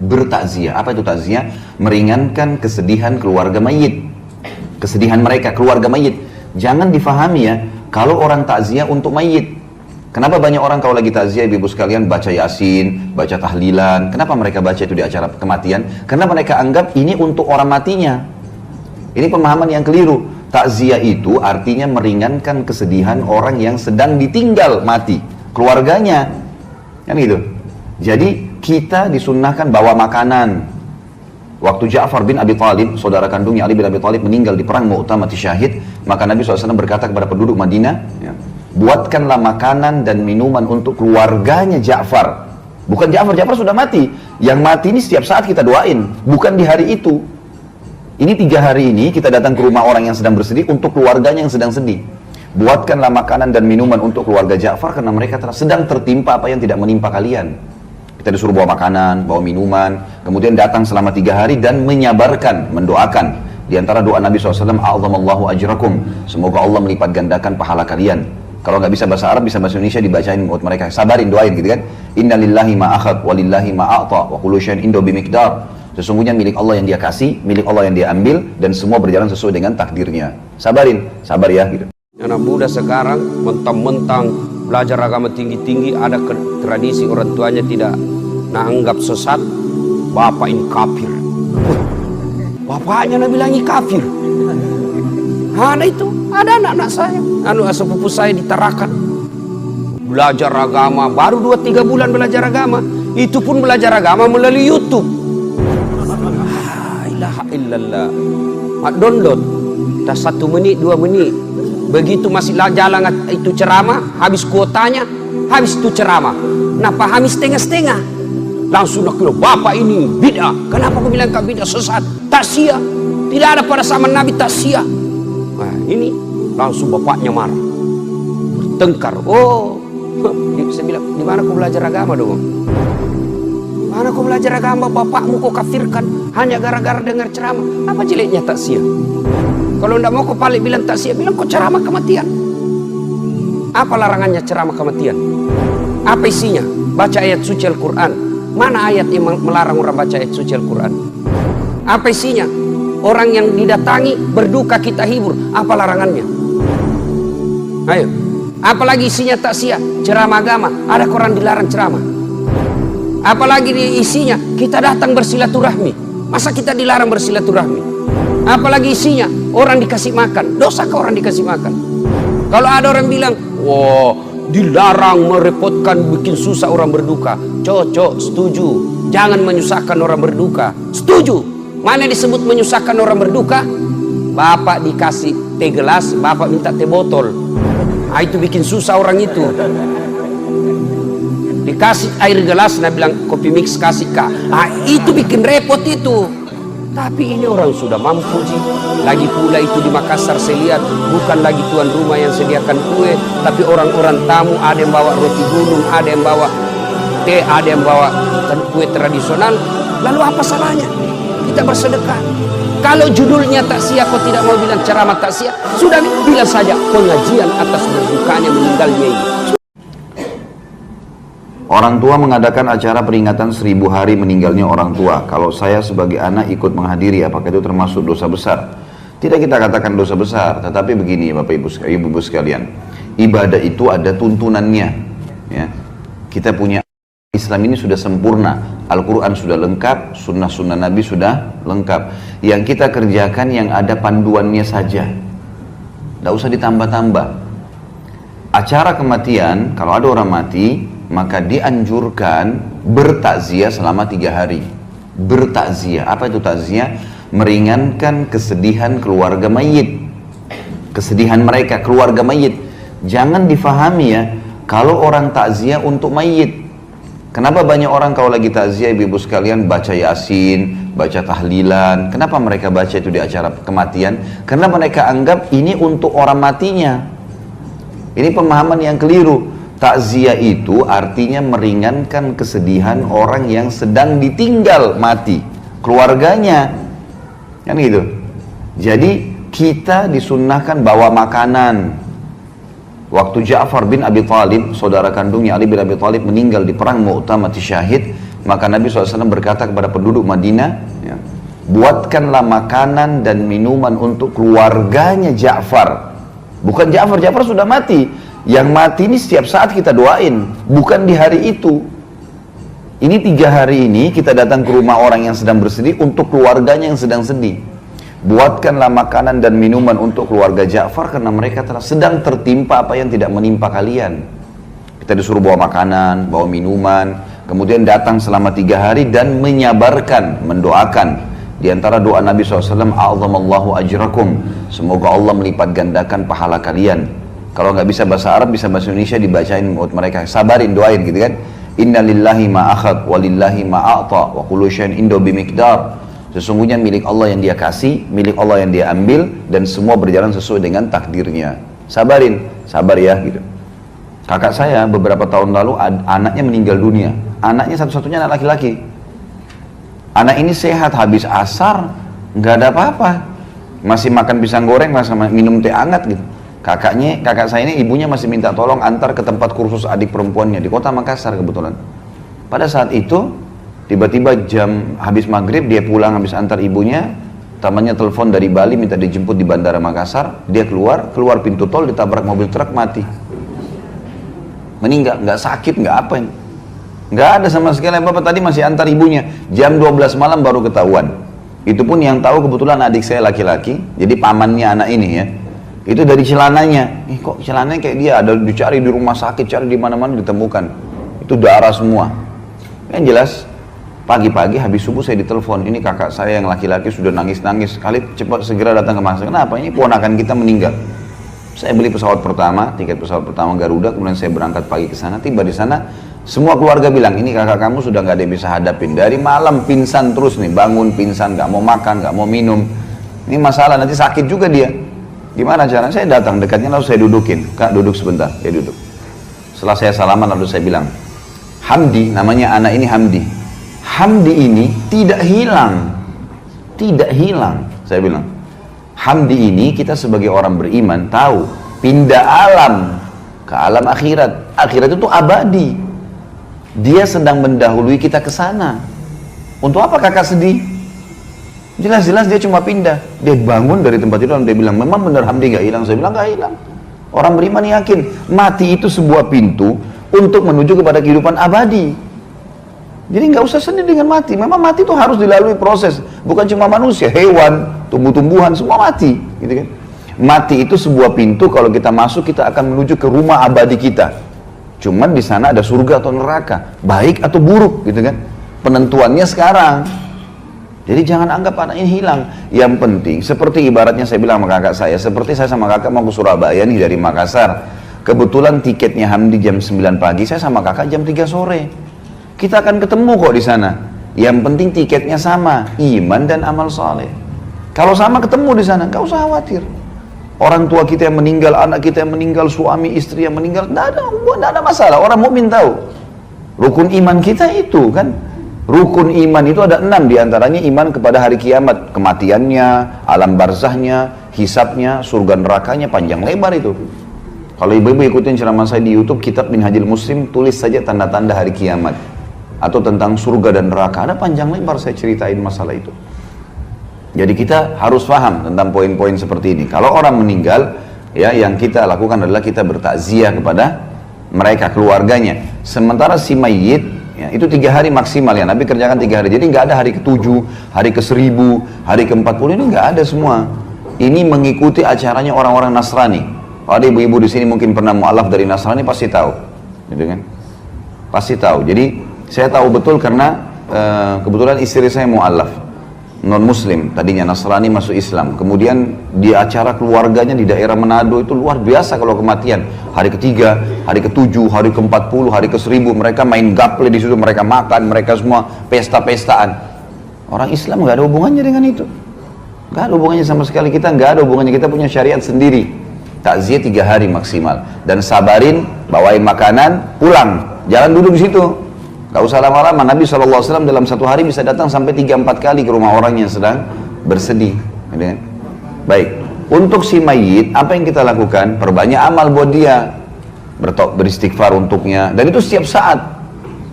bertakziah. Apa itu takziah? Meringankan kesedihan keluarga mayit, kesedihan mereka, keluarga mayit. Jangan difahami ya, kalau orang takziah untuk mayit. Kenapa banyak orang kalau lagi takziah, ibu-ibu sekalian, baca yasin, baca tahlilan? Kenapa mereka baca itu di acara kematian? Karena mereka anggap ini untuk orang matinya. Ini pemahaman yang keliru. Takziah itu artinya meringankan kesedihan orang yang sedang ditinggal mati, keluarganya. Kan gitu. Jadi kita disunnahkan bawa makanan. Waktu Ja'far bin Abi Thalib, saudara kandungnya Ali bin Abi Thalib, meninggal di perang Mu'tah, mati syahid, maka Nabi SAW berkata kepada penduduk Madinah, ya, buatkanlah makanan dan minuman untuk keluarganya Ja'far. Bukan Ja'far sudah mati. Yang mati ini setiap saat kita doain, bukan di hari itu. Ini 3 hari ini kita datang ke rumah orang yang sedang bersedih untuk keluarganya yang sedang sedih. Buatkanlah makanan dan minuman untuk keluarga Ja'far karena mereka sedang tertimpa apa yang tidak menimpa kalian. Kita disuruh bawa makanan, bawa minuman, kemudian datang selama 3 hari dan menyabarkan, mendoakan. Di antara doa Nabi SAW, a'adhamallahu ajrakum, semoga Allah melipat gandakan pahala kalian. Kalau nggak bisa bahasa Arab, bisa bahasa Indonesia, dibacain buat mereka, sabarin, doain gitu kan. Inna lillahi ma'akhad, walillahi ma'a'ta, wa kullu syai'in indahu bimiqdar. Sesungguhnya milik Allah yang dia kasih, milik Allah yang dia ambil, dan semua berjalan sesuai dengan takdirnya. Sabarin, sabar ya gitu. Anak muda sekarang mentang-mentang belajar agama tinggi-tinggi, ada tradisi orang tuanya tidak anggap sesat, bapak ini kafir. Bapaknya bilangi kafir. Ada itu, ada anak-anak saya, sepupu saya ditarakan belajar agama, baru 2-3 bulan belajar agama, itu pun belajar agama melalui YouTube. La ilaha illallah. Download, dah 1 menit 2 menit, begitu masih jalan itu ceramah, habis kuotanya, habis itu ceramah, nah pahami setengah-setengah, langsung nak bilang, bapak ini bid'ah. Kenapa aku bilang kau bid'ah, sesat, takziah, tidak ada pada zaman Nabi takziah. Nah ini langsung bapaknya marah, bertengkar. Oh, saya bilang, di mana kau belajar agama dong? Mana kau belajar agama, bapakmu kau kafirkan hanya gara-gara dengar ceramah. Apa jeleknya takziah? Kalau tidak mau kau paling bilang takziah, bilang kau ceramah kematian. Apa larangannya ceramah kematian? Apa isinya? Baca ayat suci Al-Quran. Mana ayat yang melarang orang baca ayat suci Al-Quran? Apa isinya? Orang yang didatangi berduka kita hibur. Apa larangannya? Ayo. Apalagi isinya takziah, ceramah agama. Ada orang dilarang ceramah. Apalagi isinya kita datang bersilaturahmi. Masa kita dilarang bersilaturahmi? Apalagi isinya orang dikasih makan. Dosa ke orang dikasih makan? Kalau ada orang bilang, wah dilarang, merepotkan, bikin susah orang berduka. Cocok, setuju. Jangan menyusahkan orang berduka. Setuju. Mana disebut menyusahkan orang berduka? Bapak dikasih teh gelas, bapak minta teh botol. Nah, itu bikin susah orang itu. Dikasih air gelas, nah bilang kopi mix kasih kak. Nah, itu bikin repot itu. Tapi ini orang sudah mampu sih. Lagi pula itu di Makassar saya lihat, bukan lagi tuan rumah yang sediakan kue, tapi orang-orang tamu, ada yang bawa roti gunung, ada yang bawa teh, ada yang bawa kue tradisional. Lalu apa salahnya kita bersedekah? Kalau judulnya takziah, kau tidak mau bilang ceramah takziah, sudah bilang saja pengajian atas berdukanya meninggalnya ini. Orang tua mengadakan acara peringatan 1000 hari meninggalnya orang tua. Kalau saya sebagai anak ikut menghadiri, apakah itu termasuk dosa besar? Tidak kita katakan dosa besar, tetapi begini Bapak Ibu sekalian, ibadah itu ada tuntunannya. Ya. Kita punya Islam ini sudah sempurna, Al-Quran sudah lengkap, sunnah-sunnah Nabi sudah lengkap. Yang kita kerjakan yang ada panduannya saja, tidak usah ditambah-tambah. Acara kematian, kalau ada orang mati, maka dianjurkan bertakziah selama 3 hari. Bertakziah, apa itu takziah? Meringankan kesedihan keluarga mayit, kesedihan mereka, keluarga mayit. Jangan difahami ya, kalau orang takziah untuk mayit. Kenapa banyak orang kalau lagi takziah, ibu-ibu sekalian, baca yasin, baca tahlilan? Kenapa mereka baca itu di acara kematian? Karena mereka anggap ini untuk orang matinya. Ini pemahaman yang keliru. Takziah itu artinya meringankan kesedihan orang yang sedang ditinggal mati, keluarganya, kan gitu. Jadi kita disunnahkan bawa makanan. Waktu Ja'far bin Abi Thalib, saudara kandungnya Ali bin Abi Thalib, meninggal di perang Mu'tah, mati syahid, Maka Nabi SAW berkata kepada penduduk Madinah, ya, buatkanlah makanan dan minuman untuk keluarganya Ja'far. Bukan Ja'far, Ja'far sudah mati. Yang mati ini setiap saat kita doain, bukan di hari itu. Ini 3 hari ini kita datang ke rumah orang yang sedang bersedih untuk keluarganya yang sedang sedih. Buatkanlah makanan dan minuman untuk keluarga Ja'far karena mereka telah sedang tertimpa apa yang tidak menimpa kalian. Kita disuruh bawa makanan, bawa minuman, kemudian datang selama 3 hari dan menyabarkan, mendoakan. Di antara doa Nabi SAW, A'zamallahu ajrakum, semoga Allah melipat gandakan pahala kalian. Kalau nggak bisa bahasa Arab, bisa bahasa Indonesia, dibacain buat mereka, sabarin, doain gitu kan. Inna lillahi ma'akhad, walillahi ma'a'ta, wa kullu syai'in indahu bimiqdar. Sesungguhnya milik Allah yang dia kasih, milik Allah yang dia ambil, dan semua berjalan sesuai dengan takdirnya. Sabarin, sabar ya gitu. Kakak saya beberapa tahun lalu anaknya meninggal dunia. Anaknya satu-satunya anak laki-laki. Anak ini sehat, habis asar nggak ada apa-apa, masih makan pisang goreng, masih minum teh hangat gitu. Kakak saya ini, ibunya masih minta tolong antar ke tempat kursus adik perempuannya di kota Makassar kebetulan. Pada saat itu tiba-tiba jam habis maghrib dia pulang habis antar ibunya, temannya telepon dari Bali minta dijemput di bandara Makassar. Dia keluar pintu tol ditabrak mobil truk, mati. Meninggal, nggak sakit, nggak apa ini. Nggak ada sama sekali. Bapak tadi masih antar ibunya, jam 12 malam baru ketahuan. Itu pun yang tahu kebetulan adik saya laki-laki, jadi pamannya anak ini ya. Itu dari celananya. Kok celananya kayak dia, ada dicari di rumah sakit, cari di mana-mana ditemukan. Itu darah semua. Yang jelas pagi-pagi habis subuh saya ditelepon, ini kakak saya yang laki-laki sudah nangis-nangis, kali cepat segera datang ke Makassar. Kenapa? Ini ponakan kita meninggal. Saya beli pesawat pertama, tiket pesawat pertama Garuda, kemudian saya berangkat pagi ke sana. Tiba di sana, semua keluarga bilang, ini kakak kamu sudah nggak ada yang bisa hadapin. Dari malam pingsan terus nih, bangun pingsan, nggak mau makan, nggak mau minum. Ini masalah, nanti sakit juga dia. Gimana caranya? Saya datang dekatnya lalu saya dudukin. Kak, duduk sebentar. Dia duduk. Setelah saya salaman lalu saya bilang, Hamdi, namanya anak ini Hamdi. Hamdi ini tidak hilang. Tidak hilang, saya bilang. Hamdi ini kita sebagai orang beriman tahu pindah alam ke alam akhirat. Akhirat itu abadi. Dia sedang mendahului kita ke sana. Untuk apa kakak sedih? Jelas-jelas dia cuma pindah. Dia bangun dari tempat itu dan dia bilang, memang benar Hamdi gak hilang. Saya bilang gak hilang. Orang beriman yakin mati itu sebuah pintu untuk menuju kepada kehidupan abadi. Jadi nggak usah sedih dengan mati. Memang mati itu harus dilalui proses. Bukan cuma manusia, hewan, tumbuh-tumbuhan, semua mati. Gitu kan? Mati itu sebuah pintu, kalau kita masuk kita akan menuju ke rumah abadi kita. Cuman di sana ada surga atau neraka, baik atau buruk, gitu kan? Penentuannya sekarang. Jadi jangan anggap anak ini hilang. Yang penting, seperti ibaratnya saya bilang sama kakak saya, seperti saya sama kakak mau ke Surabaya nih dari Makassar. Kebetulan tiketnya Hamdi jam 9 pagi, saya sama kakak jam 3 sore. Kita akan ketemu kok di sana. Yang penting tiketnya sama, iman dan amal saleh. Kalau sama ketemu di sana, nggak usah khawatir. Orang tua kita yang meninggal, anak kita yang meninggal, suami istri yang meninggal, nggak ada masalah. Orang mukmin tahu. Rukun iman kita itu kan. Rukun iman itu ada 6 diantaranya iman kepada hari kiamat, kematiannya, alam barzahnya, hisabnya, surga nerakanya, panjang lebar itu. Kalau ibu-ibu ikutin ceramah saya di YouTube, Kitab Minhajul Muslim, tulis saja tanda-tanda hari kiamat atau tentang surga dan neraka, ada panjang lebar saya ceritain masalah itu. Jadi kita harus paham tentang poin-poin seperti ini. Kalau orang meninggal, ya yang kita lakukan adalah kita bertakziah kepada mereka, keluarganya. Sementara si mayit, ya, itu 3 hari maksimal ya, Nabi kerjakan 3 hari. Jadi nggak ada hari ke-7, hari ke-1000, hari ke-40, ini nggak ada semua. Ini mengikuti acaranya orang-orang Nasrani. Kalau ada ibu-ibu di sini mungkin pernah mu'alaf dari Nasrani pasti tahu, gitu kan? Pasti tahu. Jadi saya tahu betul karena kebetulan istri saya mu'alaf, non muslim, tadinya Nasrani masuk Islam. Kemudian di acara keluarganya di daerah Manado itu luar biasa kalau kematian. Hari ke-3, hari ke-7, hari ke-40, hari ke-1000 mereka main gaple di situ, mereka makan, mereka semua pesta-pestaan. Orang Islam nggak ada hubungannya dengan itu. Nggak ada hubungannya sama sekali, kita nggak ada hubungannya, kita punya syariat sendiri. Takziah 3 hari maksimal dan sabarin, bawain makanan, pulang, jangan duduk di situ. Gak usah lama-lama. Nabi SAW dalam 1 hari bisa datang sampai 3-4 kali ke rumah orang yang sedang bersedih. Baik, untuk si mayit apa yang kita lakukan? Perbanyak amal buat dia, beristighfar untuknya, dan itu setiap saat.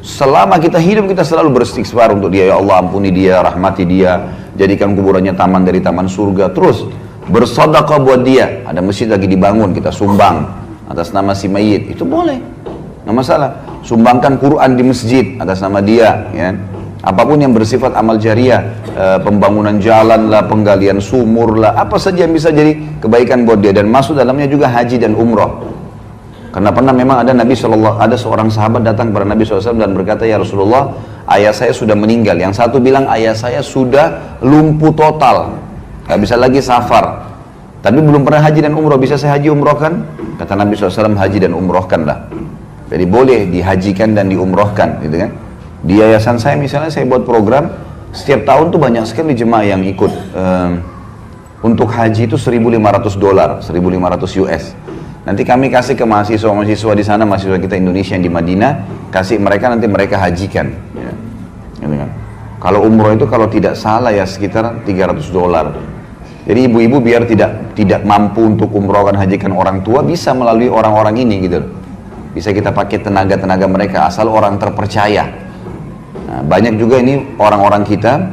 Selama kita hidup kita selalu beristighfar untuk dia, ya Allah ampuni dia, rahmati dia, jadikan kuburannya taman dari taman surga. Terus bersedekah buat dia, ada masjid lagi dibangun, kita sumbang atas nama si mayit, itu boleh, nggak masalah. Sumbangkan Quran di masjid atas nama dia, ya. Apapun yang bersifat amal jariah, pembangunan jalan lah, penggalian sumur lah, apa saja yang bisa jadi kebaikan buat dia, dan masuk dalamnya juga haji dan umroh. Karena pernah memang ada ada seorang sahabat datang kepada Nabi SAW dan berkata, ya Rasulullah, ayah saya sudah meninggal. Yang satu bilang ayah saya sudah lumpuh total, nggak bisa lagi safar, tapi belum pernah haji dan umroh, bisa saya haji umrohkan? Kata Nabi SAW, haji dan umrohkan lah. Jadi boleh dihajikan dan diumrohkan, gitu kan? Di yayasan saya misalnya, saya buat program, setiap tahun tuh banyak sekali jemaah yang ikut. Untuk haji itu $1.500, 1.500 US. Nanti kami kasih ke mahasiswa-mahasiswa di sana, mahasiswa kita Indonesia yang di Madinah, kasih mereka, nanti mereka hajikan. Ya. Gitu kan? Kalau umroh itu kalau tidak salah ya sekitar $300. Jadi ibu-ibu biar tidak mampu untuk umrohkan hajikan orang tua, bisa melalui orang-orang ini gitu. Bisa kita pakai tenaga-tenaga mereka, asal orang terpercaya. Nah, banyak juga ini orang-orang kita,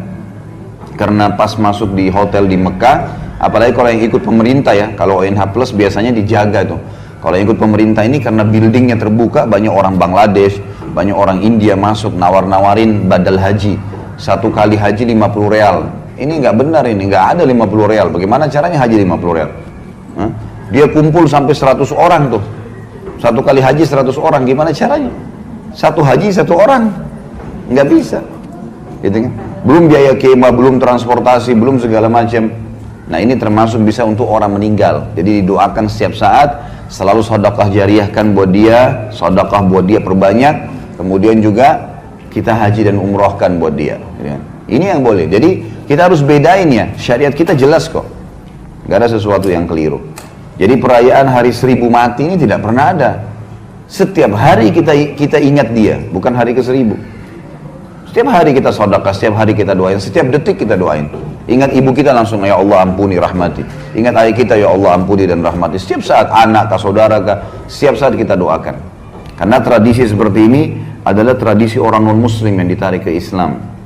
karena pas masuk di hotel di Mekah, apalagi kalau yang ikut pemerintah ya, kalau ONH Plus biasanya dijaga tuh. Kalau yang ikut pemerintah ini karena buildingnya terbuka, banyak orang Bangladesh, banyak orang India masuk, nawar-nawarin badal haji. Satu kali haji 50 real. Ini nggak benar, ini nggak ada 50 real. Bagaimana caranya haji 50 real? Hah? Dia kumpul sampai 100 orang tuh. Satu kali haji 100 orang, gimana caranya? Satu haji satu orang, nggak bisa. Gitu kan? Belum biaya kemah, belum transportasi, belum segala macam. Nah ini termasuk bisa untuk orang meninggal. Jadi didoakan setiap saat, selalu sedekah jariahkan buat dia, sedekah buat dia perbanyak. Kemudian juga kita haji dan umrohkan buat dia. Ini yang boleh. Jadi kita harus bedain ya, syariat kita jelas kok. Gak ada sesuatu yang keliru. Jadi perayaan hari 1000 mati ini tidak pernah ada. Setiap hari kita ingat dia, bukan hari ke-1000. Setiap hari kita sedekah, setiap hari kita doain, setiap detik kita doain. Ingat ibu kita langsung, ya Allah ampuni rahmati. Ingat ayah kita, ya Allah ampuni dan rahmati. Setiap saat anak kah, saudara kah, setiap saat kita doakan. Karena tradisi seperti ini adalah tradisi orang non muslim yang ditarik ke Islam.